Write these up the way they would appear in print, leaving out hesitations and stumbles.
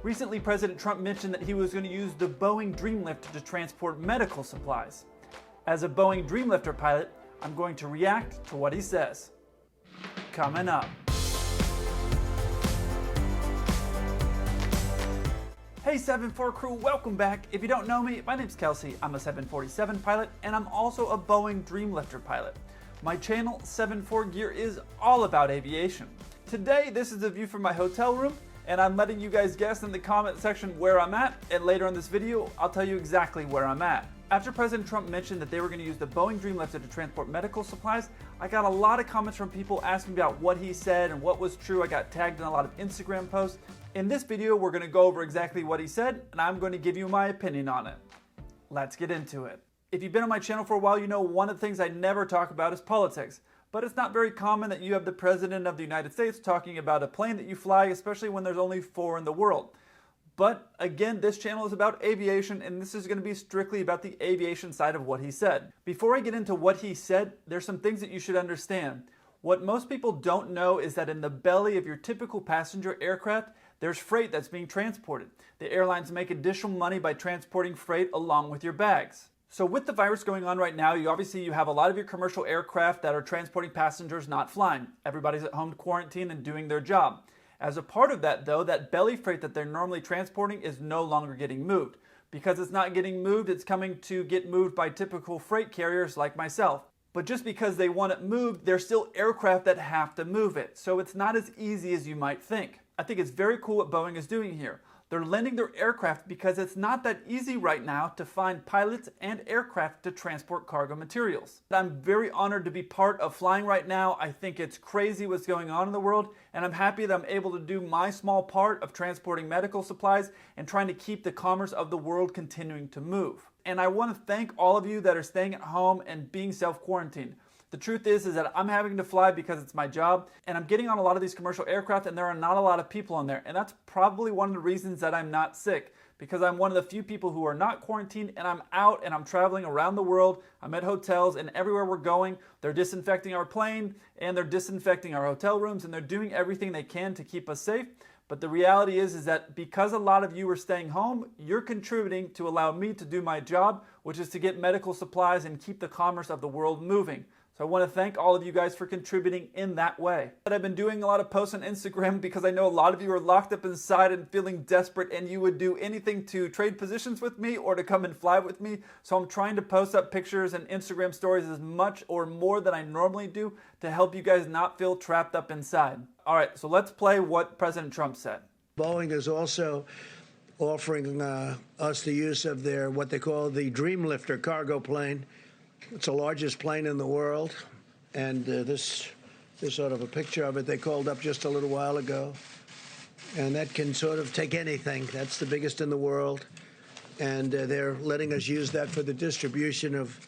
Recently, President Trump mentioned that he was going to use the Boeing Dreamlifter to transport medical supplies. As a Boeing Dreamlifter pilot, I'm going to react to what he says. Coming up. Hey 7-4 crew, welcome back. If you don't know me, my name's Kelsey. I'm a 747 pilot and I'm also a Boeing Dreamlifter pilot. My channel 7-4 Gear is all about aviation. Today, this is a view from my hotel room and I'm letting you guys guess in the comment section where I'm at, and later in this video, I'll tell you exactly where I'm at. After President Trump mentioned that they were going to use the Boeing Dreamlifter to transport medical supplies, I got a lot of comments from people asking about what he said and what was true. I got tagged in a lot of Instagram posts. In this video, we're going to go over exactly what he said, and I'm going to give you my opinion on it. Let's get into it. If you've been on my channel for a while, you know one of the things I never talk about is politics. But it's not very common that you have the President of the United States talking about a plane that you fly, especially when there's only 4 in the world. But again, this channel is about aviation, and this is going to be strictly about the aviation side of what he said. Before I get into what he said, there's some things that you should understand. What most people don't know is that in the belly of your typical passenger aircraft, there's freight that's being transported. The airlines make additional money by transporting freight along with your bags. So with the virus going on right now, you have a lot of your commercial aircraft that are transporting passengers, not flying. Everybody's at home quarantined and doing their job. As a part of that though, that belly freight that they're normally transporting is no longer getting moved. Because it's not getting moved, it's coming to get moved by typical freight carriers like myself. But just because they want it moved, there's still aircraft that have to move it. So it's not as easy as you might think. I think it's very cool what Boeing is doing here. They're lending their aircraft because it's not that easy right now to find pilots and aircraft to transport cargo materials. I'm very honored to be part of flying right now. I think it's crazy what's going on in the world, and I'm happy that I'm able to do my small part of transporting medical supplies and trying to keep the commerce of the world continuing to move. And I want to thank all of you that are staying at home and being self-quarantined. The truth is that I'm having to fly because it's my job, and I'm getting on a lot of these commercial aircraft and there are not a lot of people on there. And that's probably one of the reasons that I'm not sick, because I'm one of the few people who are not quarantined, and I'm out and I'm traveling around the world. I'm at hotels, and everywhere we're going, they're disinfecting our plane and they're disinfecting our hotel rooms, and they're doing everything they can to keep us safe. But the reality is that because a lot of you are staying home, you're contributing to allow me to do my job, which is to get medical supplies and keep the commerce of the world moving. So I want to thank all of you guys for contributing in that way. I've been doing a lot of posts on Instagram because I know a lot of you are locked up inside and feeling desperate, and you would do anything to trade positions with me or to come and fly with me. So I'm trying to post up pictures and Instagram stories as much or more than I normally do to help you guys not feel trapped up inside. All right, so let's play what President Trump said. Boeing is also offering us the use of their what they call the Dreamlifter cargo plane. It's the largest plane in the world, and this sort of a picture of it they called up just a little while ago, and that can sort of take anything. That's the biggest in the world, and they're letting us use that for the distribution of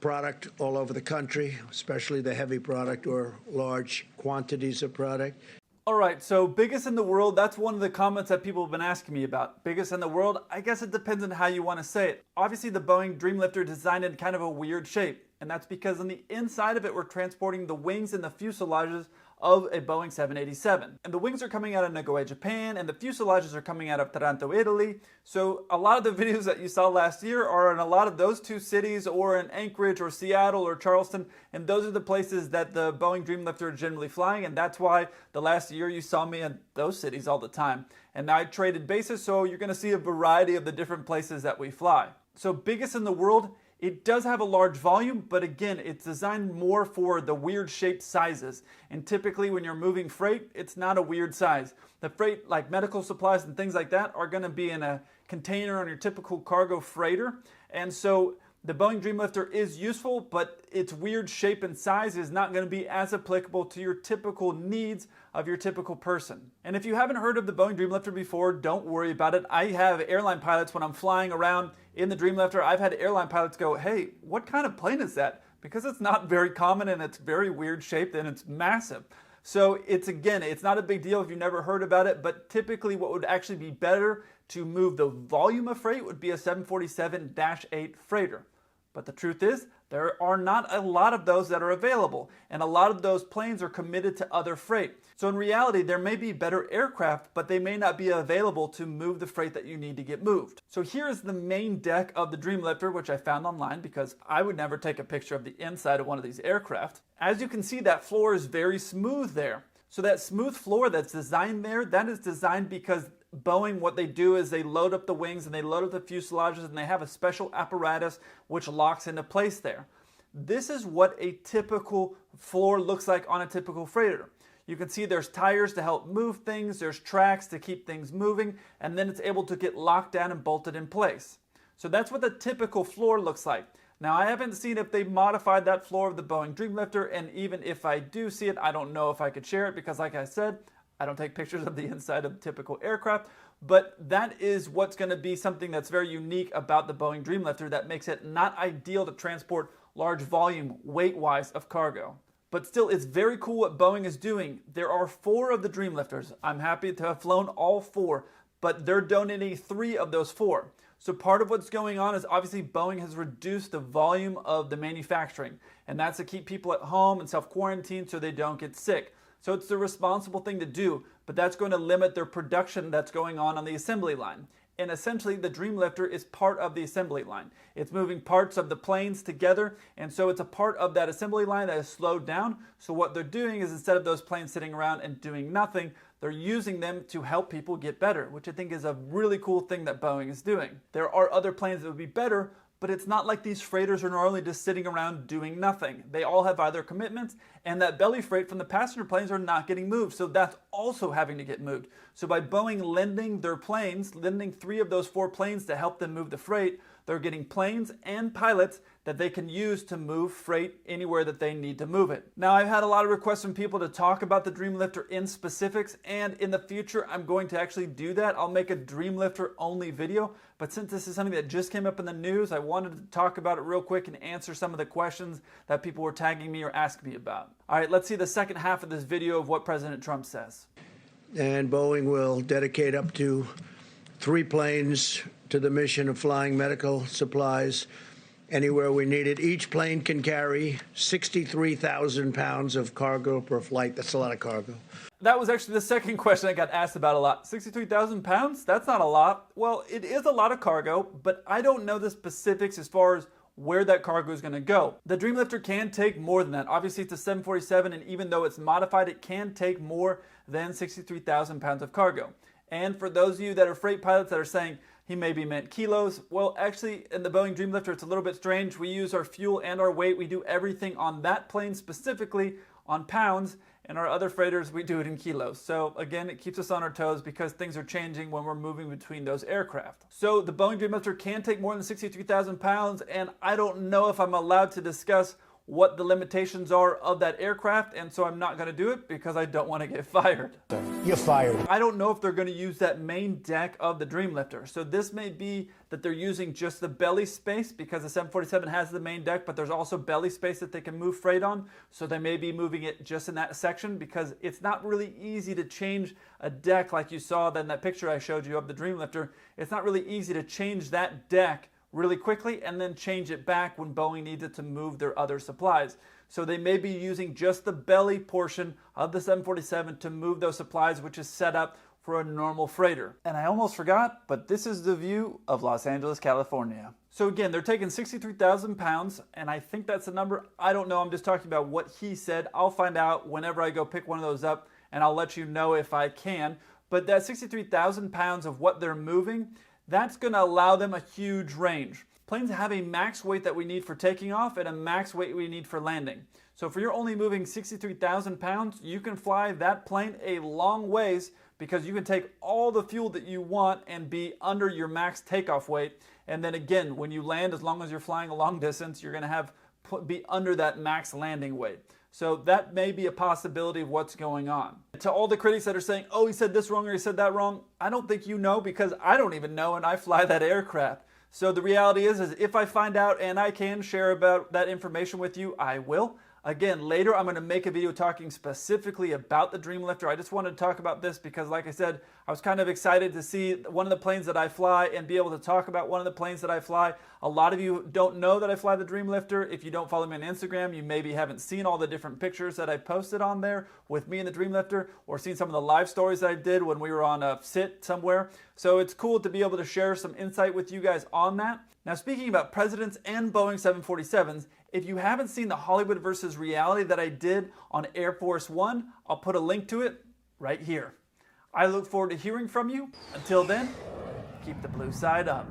product all over the country, especially the heavy product or large quantities of product. All right, so biggest in the world, that's one of the comments that people have been asking me about. Biggest in the world, I guess it depends on how you want to say it. Obviously, the Boeing Dreamlifter designed in kind of a weird shape, and that's because on the inside of it, we're transporting the wings and the fuselages of a Boeing 787. And the wings are coming out of Nagoya, Japan, and the fuselages are coming out of Taranto, Italy. So a lot of the videos that you saw last year are in a lot of those two cities, or in Anchorage or Seattle or Charleston, and those are the places that the Boeing Dreamlifter is generally flying, and that's why the last year you saw me in those cities all the time. And now I traded bases, so you're gonna see a variety of the different places that we fly. So biggest in the world, it does have a large volume, but again, it's designed more for the weird shaped sizes. And typically when you're moving freight, it's not a weird size. The freight, like medical supplies and things like that, are gonna be in a container on your typical cargo freighter. And so the Boeing Dreamlifter is useful, but its weird shape and size is not going to be as applicable to your typical needs of your typical person. And if you haven't heard of the Boeing Dreamlifter before, don't worry about it. I have airline pilots when I'm flying around in the Dreamlifter. I've had airline pilots go, hey, what kind of plane is that? Because it's not very common and it's very weird shaped and it's massive. So it's not a big deal if you've never heard about it, but typically what would actually be better to move the volume of freight would be a 747-8 freighter. But the truth is, there are not a lot of those that are available, and a lot of those planes are committed to other freight. So in reality, there may be better aircraft, but they may not be available to move the freight that you need to get moved. So here is the main deck of the Dreamlifter, which I found online because I would never take a picture of the inside of one of these aircraft. As you can see, that floor is very smooth there. So that smooth floor that's designed there, that is designed because Boeing, what they do is they load up the wings and they load up the fuselages and they have a special apparatus which locks into place there. This is what a typical floor looks like on a typical freighter. You can see there's tires to help move things, there's tracks to keep things moving, and then it's able to get locked down and bolted in place. So that's what the typical floor looks like. Now, I haven't seen if they modified that floor of the Boeing Dreamlifter, and even if I do see it, I don't know if I could share it because, like I said, I don't take pictures of the inside of typical aircraft, but that is what's going to be something that's very unique about the Boeing Dreamlifter that makes it not ideal to transport large volume, weight-wise, of cargo. But still, it's very cool what Boeing is doing. There are 4 of the Dreamlifters. I'm happy to have flown all 4, but they're donating 3 of those 4. So part of what's going on is obviously Boeing has reduced the volume of the manufacturing, and that's to keep people at home and self-quarantine so they don't get sick. So it's the responsible thing to do, but that's going to limit their production that's going on the assembly line. And essentially, the Dreamlifter is part of the assembly line. It's moving parts of the planes together, and so it's a part of that assembly line that is slowed down. So what they're doing is instead of those planes sitting around and doing nothing, they're using them to help people get better, which I think is a really cool thing that Boeing is doing. There are other planes that would be better, but it's not like these freighters are normally just sitting around doing nothing. They all have either commitments, and that belly freight from the passenger planes are not getting moved, so that's also having to get moved. So by Boeing lending their planes, lending 3 of those 4 planes to help them move the freight, they're getting planes and pilots that they can use to move freight anywhere that they need to move it. Now, I've had a lot of requests from people to talk about the Dreamlifter in specifics, and in the future, I'm going to actually do that. I'll make a Dreamlifter only video, but since this is something that just came up in the news, I wanted to talk about it real quick and answer some of the questions that people were tagging me or asking me about. All right, let's see the second half of this video of what President Trump says. And Boeing will dedicate up to 3 planes to the mission of flying medical supplies anywhere we need it. Each plane can carry 63,000 pounds of cargo per flight. That's a lot of cargo. That was actually the second question I got asked about a lot. 63,000 pounds? That's not a lot. Well, it is a lot of cargo, but I don't know the specifics as far as where that cargo is going to go. The Dreamlifter can take more than that. Obviously, it's a 747, and even though it's modified, it can take more than 63,000 pounds of cargo. And for those of you that are freight pilots that are saying, he maybe meant kilos. Well, actually, in the Boeing Dreamlifter, it's a little bit strange. We use our fuel and our weight. We do everything on that plane specifically on pounds, and our other freighters, we do it in kilos. So again, it keeps us on our toes because things are changing when we're moving between those aircraft. So the Boeing Dreamlifter can take more than 63,000 pounds, and I don't know if I'm allowed to discuss what the limitations are of that aircraft, and so I'm not going to do it because I don't want to get fired. You're fired. I don't know if they're going to use that main deck of the Dreamlifter. So this may be that they're using just the belly space because the 747 has the main deck, but there's also belly space that they can move freight on. So they may be moving it just in that section because it's not really easy to change a deck like you saw in that picture I showed you of the Dreamlifter. It's not really easy to change that deck really quickly and then change it back when Boeing needs it to move their other supplies. So they may be using just the belly portion of the 747 to move those supplies, which is set up for a normal freighter. And I almost forgot, but this is the view of Los Angeles, California. So again, they're taking 63,000 pounds, and I think that's the number. I don't know, I'm just talking about what he said. I'll find out whenever I go pick one of those up, and I'll let you know if I can. But that 63,000 pounds of what they're moving, that's going to allow them a huge range. Planes have a max weight that we need for taking off and a max weight we need for landing. So if you're only moving 63,000 pounds, you can fly that plane a long ways because you can take all the fuel that you want and be under your max takeoff weight. And then again, when you land, as long as you're flying a long distance, you're going to be under that max landing weight. So that may be a possibility of what's going on. To all the critics that are saying, oh, he said this wrong or he said that wrong, I don't think you know because I don't even know and I fly that aircraft. So the reality is if I find out and I can share about that information with you, I will. Again, later I'm going to make a video talking specifically about the Dreamlifter. I just wanted to talk about this because, like I said, I was kind of excited to see one of the planes that I fly and be able to talk about one of the planes that I fly. A lot of you don't know that I fly the Dreamlifter. If you don't follow me on Instagram, you maybe haven't seen all the different pictures that I posted on there with me in the Dreamlifter, or seen some of the live stories that I did when we were on a sit somewhere. So it's cool to be able to share some insight with you guys on that. Now, speaking about presidents and Boeing 747s, if you haven't seen the Hollywood versus reality that I did on Air Force One, I'll put a link to it right here. I look forward to hearing from you. Until then, keep the blue side up.